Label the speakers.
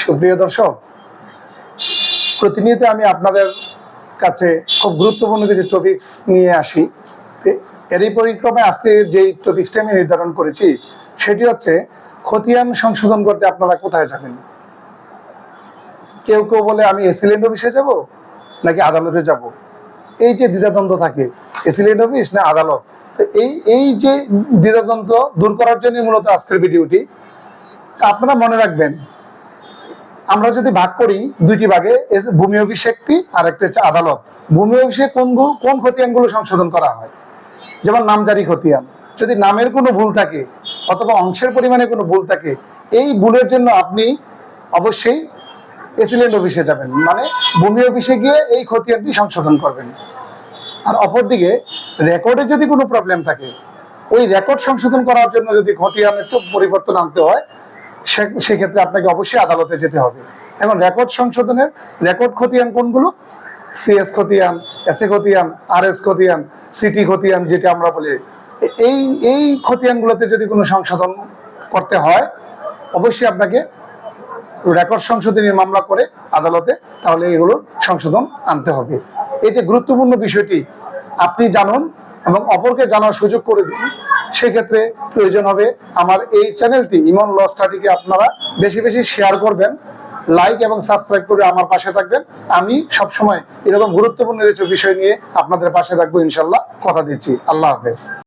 Speaker 1: সুপ্রিয় দর্শক, প্রতিনিয়ত আমি আপনাদের কাছে খুব গুরুত্বপূর্ণ কিছু টপিকস নিয়ে আসি। এরই পরিক্রমায় আজকে যেই টপিকসটা আমি নির্ধারণ করেছি সেটি হচ্ছে খতিয়ান সংশোধন করতে আপনারা কোথায় যাবেন। কেউ কেউ বলে আমি এসিল্যান্ড অফিসে যাব নাকি আদালতে যাব, এই যে দ্বিধাদ্বন্দ্ব থাকে, এসিল্যান্ড অফিস না আদালত। তো এই যে দ্বিধাদ্বন্দ্ব দূর করার জন্য মূলত আজকের ভিডিওটি। আপনারা মনে রাখবেন, আমরা যদি ভাগ করি দুইটি ভাগে, ভূমি অফিস একটি আর একটা হচ্ছে আদালত। ভূমি অফিসে কোন খতিয়ানগুলো সংশোধন করা হয়, যেমন নামজারি খতিয়ান, যদি নামের কোনো ভুল থাকে অথবা অংশের পরিমাণে কোনো ভুল থাকে, এই ভুলের জন্য আপনি অবশ্যই এসিল্যান্ড অফিসে যাবেন, মানে ভূমি অফিসে গিয়ে এই খতিয়ানটি সংশোধন করবেন। আর অপরদিকে রেকর্ডে যদি কোনো প্রবলেম থাকে, ওই রেকর্ড সংশোধন করার জন্য যদি খতিয়ানের পরিবর্তন আনতে হয়, সেক্ষেত্রে আপনাকে অবশ্যই আদালতে যেতে হবে। এখন রেকর্ড সংশোধনের রেকর্ড খতিয়ান কোনগুলো? সিএস খতিয়ান, এসএ খতিয়ান, আরএস খতিয়ান, সিটি খতিয়ান যেটা আমরা বলি, এই খতিয়ানগুলোতে যদি কোনো সংশোধন করতে হয়, অবশ্যই আপনাকে রেকর্ড সংশোধনী মামলা করে আদালতে তাহলে এগুলো সংশোধন আনতে হবে। এই যে গুরুত্বপূর্ণ বিষয়টি আপনি জানুন এবং অপরকে জানার সুযোগ করে দিন। সেক্ষেত্রে প্রয়োজন হবে আমার এই চ্যানেলটি ইমন ল স্টাডিকে আপনারা বেশি বেশি শেয়ার করবেন, লাইক এবং সাবস্ক্রাইব করে আমার পাশে থাকবেন। আমি সবসময় এরকম গুরুত্বপূর্ণ কিছু বিষয় নিয়ে আপনাদের পাশে থাকবো, ইনশাল্লাহ, কথা দিচ্ছি। আল্লাহ হাফেজ।